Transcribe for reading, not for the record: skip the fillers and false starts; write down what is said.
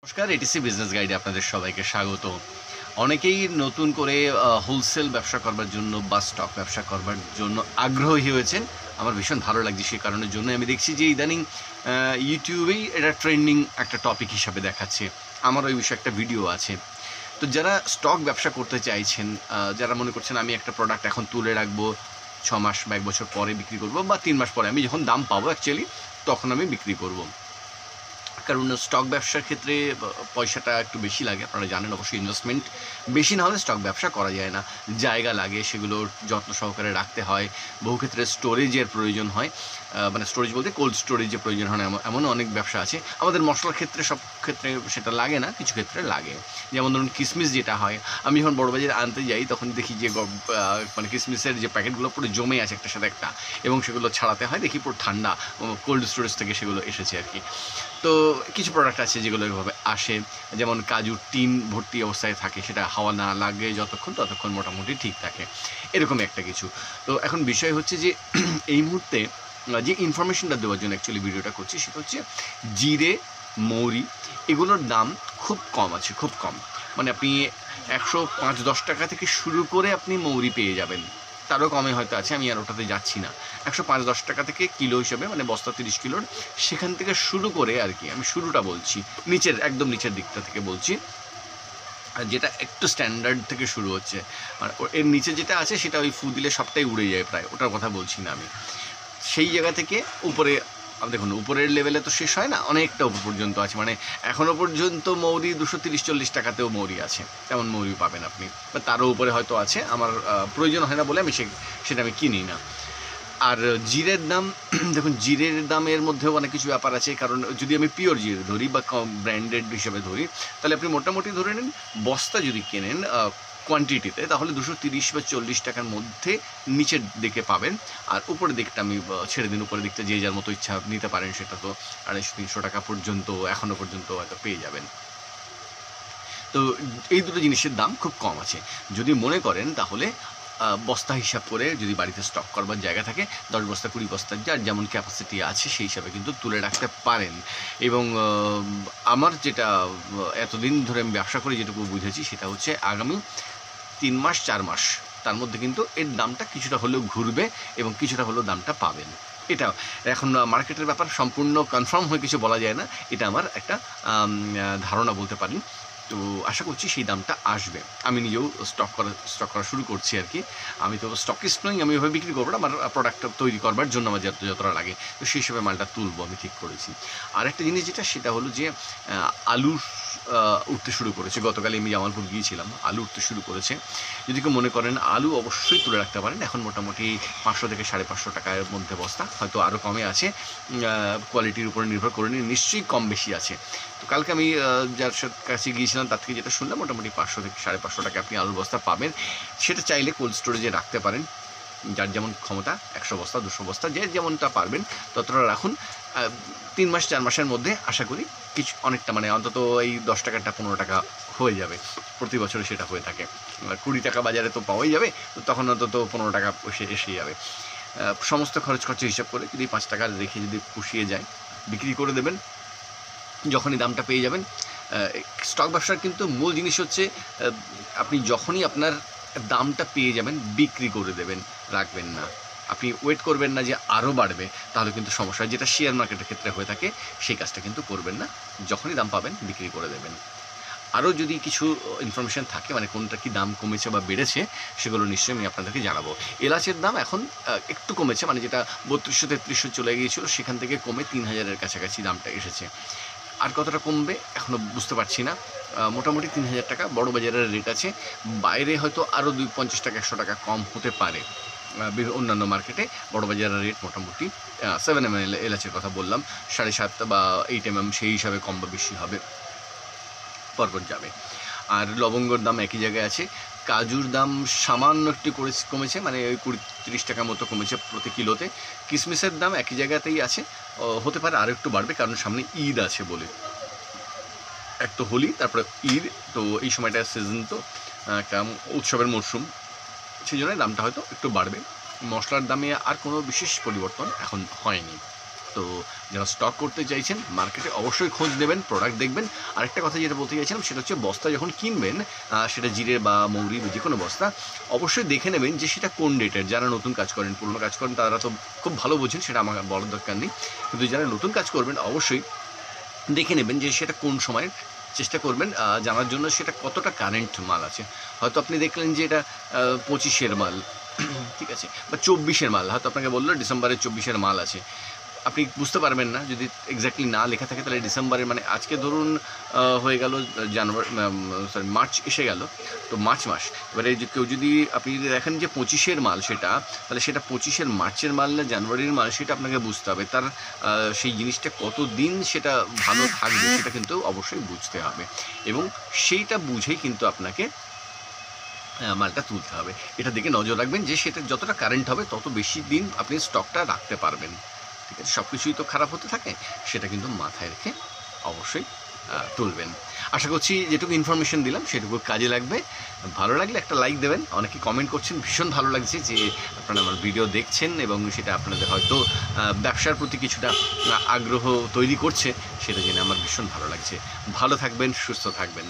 নমস্কার, ATC business গাইডে আপনাদের সবাইকে স্বাগত। অনেকেই নতুন করে হোলসেল ব্যবসা করবার জন্য বা স্টক ব্যবসা করবার জন্য আগ্রহী হয়েছেন। আমার ভীষণ ভালো লাগছে। সেই কারণের জন্য আমি দেখছি যে ইদানিং ইউটিউবেই এটা ট্রেন্ডিং একটা টপিক হিসাবে দেখাচ্ছে। আমার ওই বিষয়ে একটা ভিডিও আছে। তো যারা স্টক ব্যবসা করতে চাইছেন, যারা মনে করছেন আমি একটা প্রোডাক্ট এখন তুলে রাখবো, 6 মাস বা 1 বছর পরে বিক্রি করব, বা 3 মাস পরে আমি যখন দাম পাবো অ্যাকচুয়ালি তখন আমি বিক্রি করব। কারণ স্টক ব্যবসার ক্ষেত্রে পয়সাটা একটু বেশি লাগে, আপনারা জানেন অবশ্যই। ইনভেস্টমেন্ট বেশি না হলে স্টক ব্যবসা করা যায় না। জায়গা লাগে, সেগুলোর যত্ন সহকারে রাখতে হয়। বহু ক্ষেত্রে স্টোরেজের প্রয়োজন হয়, মানে স্টোরেজ বলতে কোল্ড স্টোরেজের প্রয়োজন হয় না, এমনও অনেক ব্যবসা আছে। আমাদের মশলার ক্ষেত্রে সব ক্ষেত্রে সেটা লাগে না, কিছু ক্ষেত্রে লাগে। যেমন ধরুন কিশমিশ যেটা হয়, আমি যখন বড়বাজারে আনতে যাই তখন দেখি যে মানে কিশমিশের যে প্যাকেটগুলো পুরো জমে আছে একটার সাথে একটা, এবং সেগুলো ছাড়াতে হয়, দেখি পুরো ঠান্ডা কোল্ড স্টোরেজ থেকে সেগুলো এসেছে আর কি। তো কিছু প্রোডাক্ট আছে যেগুলো এভাবে আসে, যেমন কাজুর টিন ভর্তি অবস্থায় থাকে, সেটা হাওয়া না লাগে ততক্ষণ মোটামুটি ঠিক থাকে, এরকমই একটা কিছু। তো এখন বিষয় হচ্ছে যে এই মুহূর্তে যে ইনফরমেশনটা দেওয়ার জন্য অ্যাকচুয়ালি ভিডিওটা করছি সেটা হচ্ছে জিরে, মৌরি, এগুলোর দাম খুব কম আছে, খুব কম। মানে আপনি 105-10 টাকা থেকে শুরু করে আপনি মৌরি পেয়ে যাবেন, তারও কমে হয়তো আছে, আমি আর ওটাতে যাচ্ছি না। 105-10 টাকা থেকে কিলো হিসেবে, মানে বস্তা 30 কিলোর, সেখান থেকে শুরু করে আর কি। আমি শুরুটা বলছি, একদম নিচের দিকটা থেকে বলছি, আর যেটা একটু স্ট্যান্ডার্ড থেকে শুরু হচ্ছে। আর এর নিচে যেটা আছে সেটা ওই ফু দিলে সবটাই উড়ে যায় প্রায়, ওটার কথা বলছি না আমি। সেই জায়গা থেকে উপরে দেখুন, উপরের লেভেলে তো শেষ হয় না, অনেকটা উপর পর্যন্ত আছে। মানে এখনও পর্যন্ত মৌরি 230-40 টাকাতেও মৌরি আছে, তেমন মৌরি পাবেন আপনি, বা তারও উপরে হয়তো আছে। আমার প্রয়োজন হয় না বলে আমি সেটা আমি কিনি না। আর জিরের দাম দেখুন, জিরের দামের মধ্যেও অনেক কিছু ব্যাপার আছে। কারণ যদি আমি পিওর জিরে ধরি বা কম ব্র্যান্ডেড হিসেবে ধরি, তাহলে আপনি মোটামুটি ধরে নিন, বস্তা যদি কেনেন কোয়ান্টিটিতে, তাহলে 230 বা 40 টাকার মধ্যে নিচের দিকে পাবেন। আর উপরের দিকটা আমি ছেড়ে দিন, উপরের দিকটা যে যার মতো ইচ্ছা নিতে পারেন, সেটা তো 250-300 টাকা পর্যন্ত এখনও পর্যন্ত হয়তো পেয়ে যাবেন। তো এই দুটো জিনিসের দাম খুব কম আছে। যদি মনে করেন তাহলে বস্তা হিসাব করে, যদি বাড়িতে স্টক করবার জায়গা থাকে, 10 বস্তা 20 বস্তার যার যেমন ক্যাপাসিটি আছে সেই হিসাবে কিন্তু তুলে রাখতে পারেন। এবং আমার যেটা এতদিন ধরে আমি ব্যবসা করে যেটুকু বুঝেছি সেটা হচ্ছে আগামী 3 মাস 4 মাস তার মধ্যে কিন্তু এর দামটা কিছুটা হলেও ঘুরবে এবং কিছুটা হলেও দামটা পাবেন। এটা এখন মার্কেটের ব্যাপার, সম্পূর্ণ কনফার্ম হয়ে কিছু বলা যায় না, এটা আমার একটা ধারণা বলতে পারেন। তো আশা করছি সেই দামটা আসবে। আমি নিজেও স্টক করা শুরু করছি আর কি। আমি তো স্টকিস্ট নই, আমি ওইভাবে বিক্রি করবো না, আমার প্রোডাক্টটা তৈরি করবার জন্য আমার যতটা লাগে, তো সেই হিসেবে মালটা তুলবো আমি ঠিক করেছি। আর একটা জিনিস যেটা, সেটা হলো যে আলু উঠতে শুরু করেছে। গতকালে আমি জামালপুর গিয়েছিলাম, আলু উঠতে শুরু করেছে। যদি কেউ মনে করেন আলু, অবশ্যই তুলে রাখতে পারেন। এখন মোটামুটি 500 থেকে 550 টাকার মধ্যে বস্তা, হয়তো আরও কমে আছে, কোয়ালিটির উপরে নির্ভর করে নিয়ে নিশ্চয়ই কম বেশি আছে। তো কালকে আমি যার কাছে গিয়েছিলাম তার থেকে যেটা শুনলাম, মোটামুটি 500 থেকে 550 টাকা আপনি আলুর বস্তা পাবেন। সেটা চাইলে কোল্ড স্টোরেজে রাখতে পারেন, যার যেমন ক্ষমতা, 100 বস্তা 200 বস্তা যে যেমনটা পারবেন ততটা রাখুন। 3 মাস 4 মাসের মধ্যে আশা করি কিছু অনেকটা, মানে অন্তত এই 10 টাকাটা 15 টাকা হয়ে যাবে। প্রতি বছরে সেটা হয়ে থাকে। 20 টাকা বাজারে তো পাওয়াই যাবে, তো তখন অন্তত 15 টাকা এসে যাবে। সমস্ত খরচ হিসাব করে যদি 5 টাকা রেখে যদি পুষিয়ে যায়, বিক্রি করে দেবেন যখনই দামটা পেয়ে যাবেন। স্টক ব্যবসার কিন্তু মূল জিনিস হচ্ছে আপনি যখনই আপনার দামটা পেয়ে যাবেন বিক্রি করে দেবেন, রাখবেন না। আপনি ওয়েট করবেন না যে আরও বাড়বে, তাহলে কিন্তু সমস্যা হয়, যেটা শেয়ার মার্কেটের ক্ষেত্রে হয়ে থাকে। সেই কাজটা কিন্তু করবেন না, যখনই দাম পাবেন বিক্রি করে দেবেন। আরও যদি কিছু ইনফরমেশান থাকে, মানে কোনটা কি দাম কমেছে বা বেড়েছে, সেগুলো নিশ্চয়ই আমি আপনাদেরকে জানাবো। এলাচের দাম এখন একটু কমেছে, মানে যেটা 3200-3300 চলে গিয়েছিলো, সেখান থেকে কমে 3000-এর কাছাকাছি দামটা এসেছে। আর কতটা কমবে এখনও বুঝতে পারছি না। মোটামুটি 3000 টাকা বড় বাজারের রেট আছে। বাইরে হয়তো আরও 50 টাকা 100 টাকা কম হতে পারে। অন্যান্য মার্কেটে বড় বাজারের রেট মোটামুটি 7 mm এলাচের কথা বললাম, 7.5 বা 8 mm সেই হিসাবে কম বা বেশি হবে, পরপর যাবে। আর লবঙ্গর দাম একই জায়গায় আছে। কাজুর দাম সামান্য একটু কমেছে, মানে ওই 20-30 টাকা মতো কমেছে প্রতি কিলোতে। কিশমিশের দাম একই জায়গাতেই আছে, হতে পারে আরও একটু বাড়বে, কারণ সামনে ঈদ আছে বলে। এক তো হোলি, তারপরে ঈদ, তো এই সময়টা সিজন, তো একটা উৎসবের মরশুম, সেই জন্য দামটা হয়তো একটু বাড়বে। মশলার দামে আর কোনো বিশেষ পরিবর্তন এখন হয়নি। তো যারা স্টক করতে চাইছেন মার্কেটে অবশ্যই খোঁজ নেবেন, প্রোডাক্ট দেখবেন। আরেকটা কথা যেটা বলতে চাইছিলাম সেটা হচ্ছে বস্তা যখন কিনবেন, সেটা জিরে বা মৌরি যে কোনো বস্তা, অবশ্যই দেখে নেবেন যে সেটা কোন ডেটের। যারা নতুন কাজ করেন, পুরোনো কাজ করেন, তারা তো খুব ভালো বোঝেন, সেটা আমার বলার দরকার নেই। কিন্তু যারা নতুন কাজ করবেন অবশ্যই দেখে নেবেন যে সেটা কোন সময়ের। চেষ্টা করবেন জানার জন্য সেটা কতটা কারেন্ট মাল আছে। হয়তো আপনি দেখলেন যে এটা 25-এর মাল, ঠিক আছে, বা 24-এর মাল, হয়তো আপনাকে বললো ডিসেম্বরের 24-এর মাল আছে। আপনি বুঝতে পারবেন না যদি এক্স্যাক্টলি না লেখা থাকে, তাহলে ডিসেম্বরের মানে আজকে ধরুন হয়ে গেল জানুয়ারি, সরি মার্চ এসে গেল, তো মার্চ মাস। এবারে যে কেউ যদি আপনি যদি দেখেন যে 25-এর মাল সেটা, তাহলে সেটা 25-এর মার্চের মাল না জানুয়ারির মাল, সেটা আপনাকে বুঝতে হবে। তার সেই জিনিসটা কত দিন সেটা ভালো থাকবে সেটা কিন্তু অবশ্যই বুঝতে হবে, এবং সেইটা বুঝেই কিন্তু আপনাকে মালটা তুলতে হবে। এটা দেখে নজর রাখবেন যে সেটা যতটা কারেন্ট হবে তত বেশি দিন আপনি স্টকটা রাখতে পারবেন, ঠিক আছে। সব কিছুই তো খারাপ হতে থাকে, সেটা কিন্তু মাথায় রেখে অবশ্যই তুলবেন। আশা করছি যেটুকু ইনফরমেশন দিলাম সেটুকু কাজে লাগবে। ভালো লাগলে একটা লাইক দেবেন। অনেকে কমেন্ট করছেন, ভীষণ ভালো লাগছে যে আপনারা আমার ভিডিও দেখছেন এবং সেটা আপনাদের হয়তো ব্যবসার প্রতি কিছুটা আগ্রহ তৈরি করছে, সেটা জেনে আমার ভীষণ ভালো লাগছে। ভালো থাকবেন, সুস্থ থাকবেন।